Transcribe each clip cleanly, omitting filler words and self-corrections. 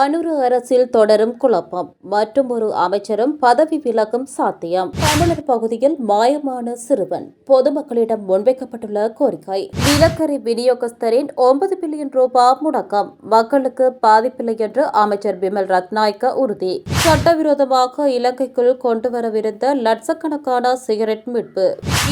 அனுர அரசில் தொடரும் குழப்பம். மற்றும் ஒரு அமைச்சரும் பதவி விலகும் சாத்தியம். தமிழர் பகுதியில் மாயமான சிறுவன். பொதுமக்களிடம் முன்வைக்கப்பட்டுள்ள கோரிக்கை. நிலக்கரி விநியோகஸ்தரின் 9 பில்லியன் ரூபாய் முடக்கம். மக்களுக்கு பாதிப்பில்லை என்று அமைச்சர் பிமல் ரத்நாயக்க உறுதி. சட்டவிரோதமாக இலங்கைக்குள் கொண்டுவரவிருந்த லட்சக்கணக்கான சிகரெட் மீட்பு.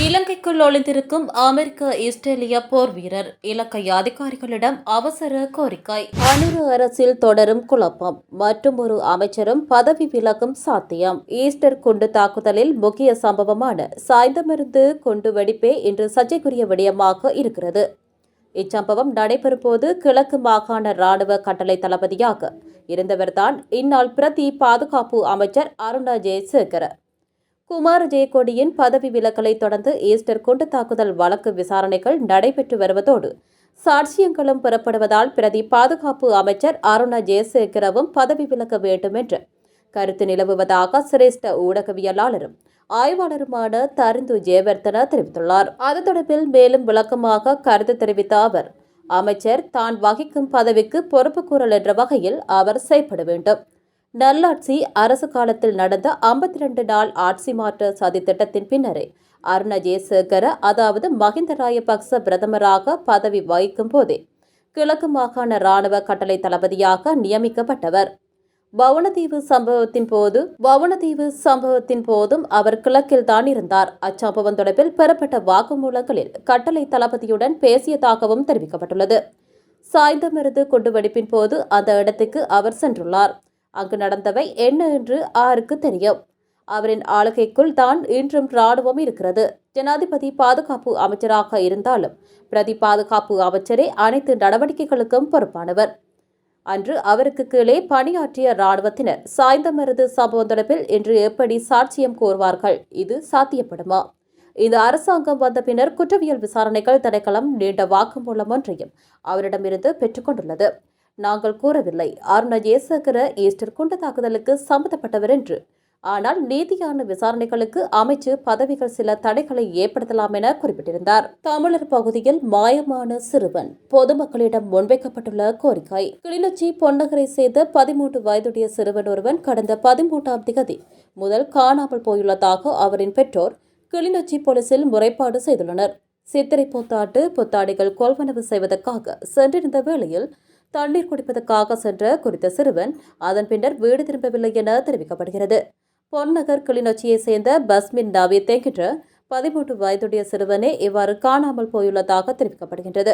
இலங்கைக்குள் ஒளிந்திருக்கும் அமெரிக்க இஸ்ரேலிய போர் வீரர். இலங்கை அதிகாரிகளிடம் அவசர கோரிக்கை. அனுர அரசில் தொடரும் குழப்பம். மற்றும் ஒரு அமைச்சரும் பதவி விலகும் சாத்தியம். ஈஸ்டர் குண்டு தாக்குதலில் முக்கிய சம்பவமான சாய்ந்தமருந்து குண்டு வெடிப்பே இன்று சர்ச்சைக்குரிய விடயமாக இருக்கிறது. இச்சம்பவம் நடைபெறும் போது கிழக்கு மாகாண ராணுவ கட்டளை தளபதியாக இருந்தவர்தான் இந்நாள் பிரதி பாதுகாப்பு அமைச்சர் அருணா ஜெயசேகர. குமார ஜெயக்கொடியின் பதவி விலகலை தொடர்ந்து ஈஸ்டர் குண்டு தாக்குதல் வழக்கு விசாரணைகள் நடைபெற்று வருவதோடு சாட்சியங்களும் பெறப்படுவதால் பிரதி பாதுகாப்பு அமைச்சர் அருணா ஜெயசேகரவும் பதவி விலக வேண்டும் என்று கருத்து நிலவுவதாக சிரேஷ்ட ஊடகவியலாளரும் ஆய்வாளருமான தருந்து ஜெயவர்தன தெரிவித்துள்ளார். அது தொடர்பில் மேலும் விளக்கமாக கருத்து தெரிவித்த அவர், அமைச்சர் தான் வகிக்கும் பதவிக்கு பொறுப்பு கூறல் என்ற வகையில் அவர் செயற்பட வேண்டும். நல்லாட்சி அரசு காலத்தில் நடந்த 52 நாள் ஆட்சி மாற்ற சதி திட்டத்தின் பின்னரே அருணா ஜெயசேகர அதாவது மஹிந்த ராஜபக்ச பிரதமராக பதவி வகிக்கும் போதே கிழக்கு மாகாண ராணுவ கட்டளை தளபதியாக நியமிக்கப்பட்டவர். வவுணதீவு சம்பவத்தின் போதும் அவர் கிழக்கில் தான் இருந்தார். அச்சம்பவம் தொடர்பில் பெறப்பட்ட வாக்குமூலங்களில் கட்டளை தளபதியுடன் பேசியதாகவும் தெரிவிக்கப்பட்டுள்ளது. சாய்ந்தமருது குண்டுவெடிப்பின் போது அந்த இடத்துக்கு அவர் சென்றுள்ளார். அங்கு நடந்தவை என்ன என்று ஆருக்கு தெரியும். அவரின் ஆளுகைக்குள் தான் இன்றும் ராணுவம் இருக்கிறது. ஜனாதிபதி பாதுகாப்பு அமைச்சராக இருந்தாலும் பிரதி பாதுகாப்பு அமைச்சரே அனைத்து நடவடிக்கைகளுக்கும் பொறுப்பானவர். அன்று அவருக்கு கீழே பணியாற்றிய ராணுவத்தினர் சாய்ந்தமருது சம்பவம் தொடர்பில் இன்று எப்படி சாட்சியம் கோருவார்கள்? இது சாத்தியப்படுமா? இந்த அரசாங்கம் வந்த பின்னர் குற்றவியல் விசாரணைகள் திணைக்களம் நீண்ட வாக்குமூலம் ஒன்றையும் அவரிடமிருந்து பெற்றுக்கொண்டுள்ளது. நாங்கள் கூறவில்லை அருணா ஜெயசேகர ஈஸ்டர் குண்டு தாக்குதலுக்கு சம்பந்தப்பட்டவர் என்று. ஆனால் நீதியான விசாரணைகளுக்கு அமைச்சு பதவிகள் சில தடைகளை ஏற்படுத்தலாம் என குறிப்பிட்டிருந்தார். தமிழர் பகுதியில் மாயமான சிறுவன். பொதுமக்களிடம் முன்வைக்கப்பட்டுள்ள கோரிக்கை. கிளிநொச்சி பொன்னகரை சேர்ந்த 13 வயதுடைய சிறுவன் ஒருவன் கடந்த 13ஆம் திகதி முதல் காணாமல் போயுள்ளதாக அவரின் பெற்றோர் கிளிநொச்சி போலீசில் முறைப்பாடு செய்துள்ளனர். சித்திரை புத்தாடைகள் கொள்வனவு செய்வதற்காக சென்றிருந்த வேளையில் தண்ணீர் குடிப்பதற்காக சென்ற குறித்த சிறுவன் அதன் பின்னர் வீடு திரும்பவில்லை என தெரிவிக்கப்படுகிறது. பொன்னகர் கிளிநொச்சியை சேர்ந்த பஸ்மின் நாவித் என்கின்ற 13 வயதுடைய சிறுவனே இவ்வாறு காணாமல் போயுள்ளதாக தெரிவிக்கப்படுகின்றது.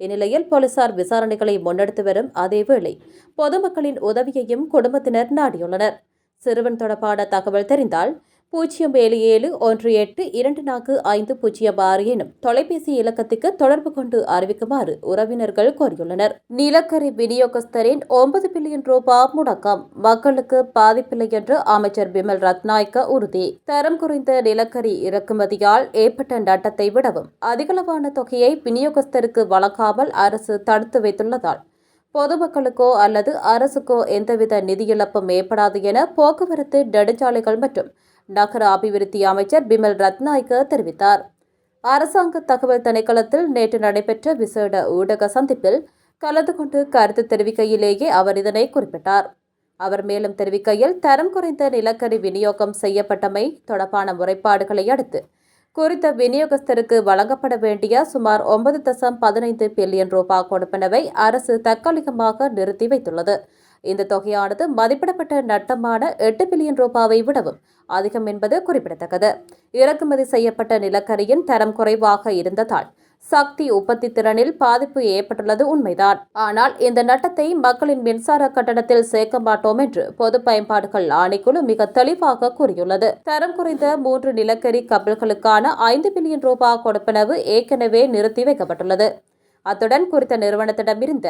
இந்நிலையில் போலீசார் விசாரணைகளை முன்னெடுத்து வரும் அதேவேளை பொதுமக்களின் உதவியையும் குடும்பத்தினர் நாடியுள்ளனர். சிறுவன் தொடர்பான தகவல் தெரிந்தால் 07718245006 எனும் தொலைபேசி இலக்கத்துக்கு தொடர்பு கொண்டு அறிவிக்குமாறு உறவினர்கள் கோரியுள்ளனர். நிலக்கரி விநியோகஸ்தரின் 9 பில்லியன் ரூபாய் முடக்கம். மக்களுக்கு பாதிப்பில்லை என்று அமைச்சர் பிமல் ரத்நாயக்க உறுதி. தரம் குறைந்த நிலக்கரி இறக்குமதியால் ஏற்பட்ட நட்டத்தை விடவும் அதிகளவான தொகையை விநியோகஸ்தருக்கு வழங்காமல் அரசு தடுத்து வைத்துள்ளதால் பொதுமக்களுக்கோ அல்லது அரசுக்கோ எந்தவித நிதி இழப்பும் ஏற்படாது என போக்குவரத்து நெடுஞ்சாலைகள் மற்றும் நகர அபிவிருத்தி அமைச்சர் பிமல் ரத்நாயக்க தெரிவித்தார். அரசாங்க தகவல் திணைக்களத்தில் நேற்று நடைபெற்ற விசேட ஊடக சந்திப்பில் கலந்து கொண்டு கருத்து தெரிவிக்கையிலேயே அவர் இதனை குறிப்பிட்டார். அவர் மேலும் தெரிவிக்கையில், தரம் குறைந்த நிலக்கரி விநியோகம் செய்யப்பட்டமை தொடர்பான முறைப்பாடுகளை அடுத்து குறித்த விநியோகஸ்தருக்கு வழங்கப்பட வேண்டிய சுமார் 9.15 பில்லியன் ரூபாய் கொடுப்பனவை அரசு தற்காலிகமாக நிறுத்தி வைத்துள்ளது. இந்த தொகையானது மதிப்பிடப்பட்ட நட்டமான 8 பில்லியன் ரூபாவை விடவும் அதிகம் என்பது குறிப்பிடத்தக்கது. இறக்குமதி செய்யப்பட்ட நிலக்கரியின் தரம் குறைவாக இருந்ததால் சக்தி உற்பத்தி திறனில் பாதிப்பு ஏற்பட்டுள்ளது உண்மைதான். ஆனால் இந்த நட்டத்தை மக்களின் மின்சார கட்டணத்தில் சேர்க்க மாட்டோம் என்று பொது பயன்பாடுகள் ஆணைக்குழு மிக தெளிவாக கூறியுள்ளது. தரம் குறைந்த 3 நிலக்கரி கப்பல்களுக்கான 5 பில்லியன் ரூபாய் கொடுப்பனவு ஏற்கனவே நிறுத்தி வைக்கப்பட்டுள்ளது. அத்துடன் குறித்த நிறுவனத்திடமிருந்த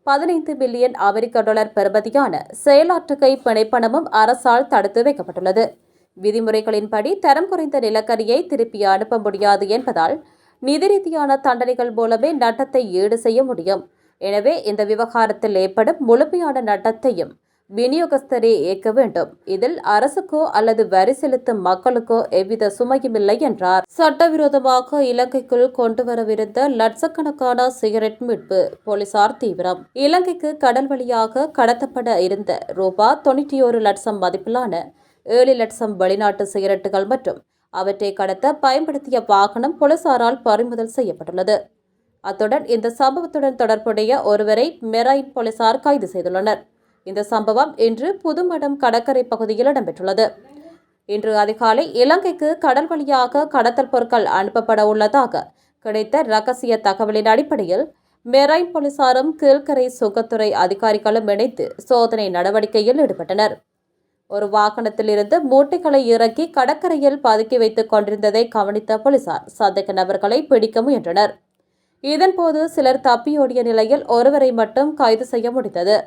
15 பில்லியன் அமெரிக்க டாலர் பெறுமதியான செயலாற்றுகை பிணைப்பணமும் அரசால் தடுத்து வைக்கப்பட்டுள்ளது. விதிமுறைகளின்படி தரம் குறைந்த நிலக்கரியை திருப்பி அனுப்ப முடியாது என்பதால் நிதி ரீதியான தண்டனைகள் மூலமே நட்டத்தை ஈடு செய்ய முடியும். எனவே இந்த விவகாரத்தில் ஏற்படும் முழுமையான நட்டத்தையும் விநியோகஸ்தரே ஏற்க வேண்டும். இதில் அரசுக்கோ அல்லது வரி செலுத்தும் மக்களுக்கோ எவ்வித சுமையுமில்லை என்றார். சட்டவிரோதமாக இலங்கைக்குள் கொண்டுவரவிருந்த லட்சக்கணக்கான சிகரெட் மீட்பு, போலீசார் தீவிரம். இலங்கைக்கு கடல் வழியாக கடத்தப்பட இருந்த ரூபாய் 91 லட்சம் மதிப்பிலான 7 லட்சம் வெளிநாட்டு சிகரெட்டுகள் மற்றும் அவற்றை கடத்த பயன்படுத்திய வாகனம் போலீசாரால் பறிமுதல் செய்யப்பட்டுள்ளது. அத்துடன் இந்த சம்பவத்துடன் தொடர்புடைய ஒருவரை மெரைன் போலீசார் கைது செய்துள்ளனர். இந்த சம்பவம் இன்று புதுமடம் கடற்கரை பகுதியில் இடம்பெற்றுள்ளது. இன்று அதிகாலை இலங்கைக்கு கடல் வழியாக கடத்தல் பொருட்கள் அனுப்பப்பட உள்ளதாக கிடைத்த ரகசிய தகவலின் அடிப்படையில் மெரைன் போலீசாரும் கீழ்கரை சுங்கத்துறை அதிகாரிகளும் இணைந்து சோதனை நடவடிக்கையில் ஈடுபட்டனர். ஒரு வாகனத்தில் இருந்து மூட்டைகளை இறக்கி கடற்கரையில் பதுக்கி வைத்துக் கொண்டிருந்ததை கவனித்த போலீசார் சந்தேக நபர்களை பிடிக்க முயன்றனர். இதன்போது சிலர் தப்பியோடிய நிலையில் ஒருவரை மட்டும் கைது செய்ய முடிந்தது.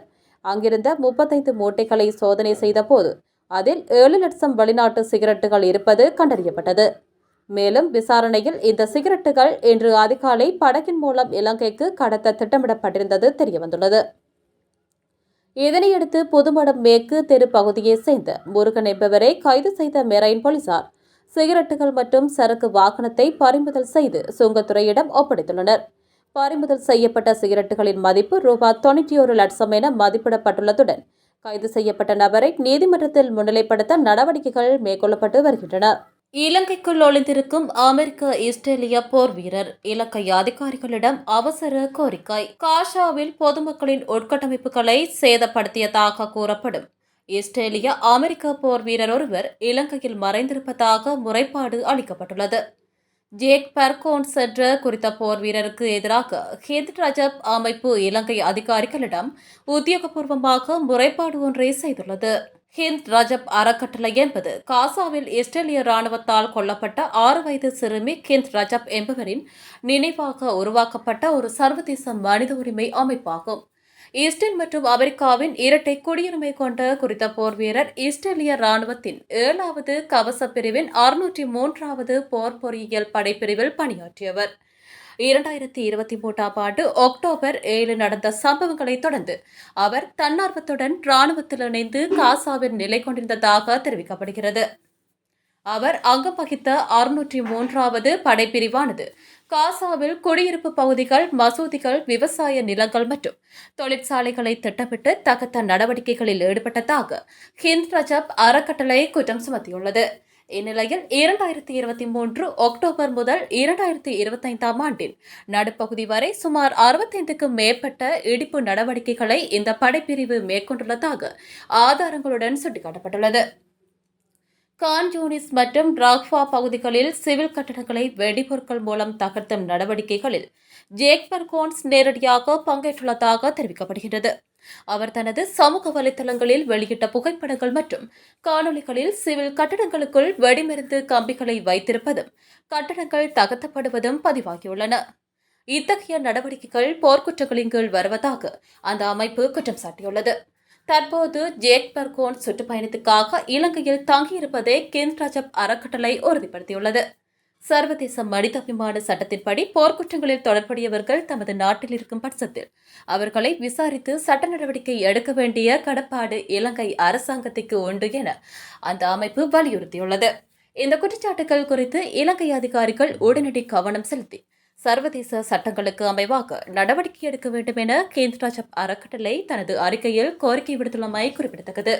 அங்கிருந்த 35 மூட்டைகளை சோதனை செய்தபோது அதில் 7 லட்சம் வெளிநாட்டு சிகரெட்டுகள் இருப்பது கண்டறியப்பட்டது. மேலும் விசாரணையில் இந்த சிகரெட்டுகள் இன்று அதிகாலை படகின் மூலம் இலங்கைக்கு கடத்த திட்டமிடப்பட்டிருந்தது தெரியவந்துள்ளது. இதனையடுத்து புதுமடம் மேற்கு தெரு பகுதியைச் சேர்ந்த முருகன் என்பவரை கைது செய்த மெரைன் போலீசார் சிகரெட்டுகள் மற்றும் சரக்கு வாகனத்தை பறிமுதல் செய்து சுங்கத்துறையிடம் ஒப்படைத்துள்ளனர். பறிமுதல் செய்யப்பட்ட சிகரெட்டுகளின் மதிப்பு ரூபாய் 91 லட்சம் என மதிப்பிடப்பட்டுள்ளதுடன் கைது செய்யப்பட்ட நபரை நீதிமன்றத்தில் முன்னிலைப்படுத்த நடவடிக்கைகள் மேற்கொள்ளப்பட்டு வருகின்றன. இலங்கைக்குள் ஒளிந்திருக்கும் அமெரிக்க இஸ்ரேலிய போர் வீரர் இலங்கை அதிகாரிகளிடம் அவசர கோரிக்கை. காசாவில் பொதுமக்களின் உட்கட்டமைப்புகளை சேதப்படுத்தியதாக கூறப்படும் இஸ்ரேலிய அமெரிக்க போர் வீரர் ஒருவர் இலங்கையில் மறைந்திருப்பதாக முறைப்பாடு அளிக்கப்பட்டுள்ளது. ஜேக் பெர்கோன்ஸ் என்ற குறித்த போர் வீரருக்கு எதிராக ஹிந்த் ரஜப் அமைப்பு இலங்கை அதிகாரிகளிடம் உத்தியோகபூர்வமாக முறைப்பாடு ஒன்றை செய்துள்ளது. ஹிந்த் ரஜப் அறக்கட்டளை என்பது காசாவில் இஸ்ரேலிய ராணுவத்தால் கொல்லப்பட்ட 6 வயது சிறுமி ஹிந்த் ரஜப் என்பவரின் நினைவாக உருவாக்கப்பட்ட ஒரு சர்வதேச மனித உரிமை அமைப்பாகும். இஸ்ரேல் மற்றும் அமெரிக்காவின் இரட்டை குடியுரிமை கொண்ட குறித்த போர் வீரர் இஸ்ரேலிய ராணுவத்தின் 7வது கவச பிரிவின் 603வது போர் பொறியியல் படைப்பிரிவில் பணியாற்றியவர். 2023ஆம் ஆண்டு அக்டோபர் 7 நடந்த சம்பவங்களை தொடர்ந்து அவர் தன்னார்வத்துடன் ராணுவத்தில் இணைந்து காசாவில் நிலை கொண்டிருந்ததாக தெரிவிக்கப்படுகிறது. அவர் அங்கம் வகித்த 603வது படைப்பிரிவானது காசாவில் குடியிருப்பு பகுதிகள், மசூதிகள், விவசாய நிலங்கள் மற்றும் தொழிற்சாலைகளை திட்டமிட்டு தகர்த்த நடவடிக்கைகளில் ஈடுபட்டதாக ஹிந்த் ரஜப் அறக்கட்டளை குற்றம் சுமத்தியுள்ளது. இந்நிலையில் 2023 அக்டோபர் முதல் 2025ஆம் ஆண்டின் நடுப்பகுதி வரை சுமார் 65க்கும் மேற்பட்ட இடிப்பு நடவடிக்கைகளை இந்த படைப்பிரிவு மேற்கொண்டுள்ளதாக ஆதாரங்களுடன் சுட்டிக்காட்டப்பட்டுள்ளது. கான் யூனிஸ் மற்றும் ராக்ஃபா பகுதிகளில் சிவில் கட்டடங்களை வெடிபொருட்கள் மூலம் தகர்த்தும் நடவடிக்கைகளில் ஜேக் பெர்கோன்ஸ் நேரடியாக பங்கேற்றுள்ளதாக தெரிவிக்கப்படுகிறது. அவர் தனது சமூக வலைதளங்களில் வெளியிட்ட புகைப்படங்கள் மற்றும் காணொலிகளில் சிவில் கட்டடங்களுக்குள் வெடிமருந்து கம்பிகளை வைத்திருப்பதும் கட்டடங்கள் தகர்த்தப்படுவதும் பதிவாகியுள்ளன. இத்தகைய நடவடிக்கைகள் போர்க்குற்றங்களின் கீழ் வருவதாக அந்த அமைப்பு குற்றம் சாட்டியுள்ளது. தற்போது ஜேக் பெர்கோன்ஸ் சுற்றுப்பயணத்துக்காக இலங்கையில் தங்கியிருப்பதை ஹிந்த் ரஜப் அறக்கட்டளை உறுதிப்படுத்தியுள்ளது. சர்வதேச மனிதாபிமான சட்டத்தின்படி போர்க்குற்றங்களில் தொடர்புடையவர்கள் தமது நாட்டில் இருக்கும் பட்சத்தில் அவர்களை விசாரித்து சட்ட நடவடிக்கை எடுக்க வேண்டிய கடப்பாடு இலங்கை அரசாங்கத்திற்கு உண்டு என அந்த அமைப்பு வலியுறுத்தியுள்ளது. இந்த குற்றச்சாட்டுகள் குறித்து இலங்கை அதிகாரிகள் உடனடி கவனம் செலுத்தி சர்வதேச சட்டங்களுக்கு அமைவாக நடவடிக்கை எடுக்க வேண்டும் என ஹிந்த் ரஜப் அறக்கட்டளை தனது அறிக்கையில் கோரிக்கை விடுத்துள்ளமை குறிப்பிடத்தக்கது.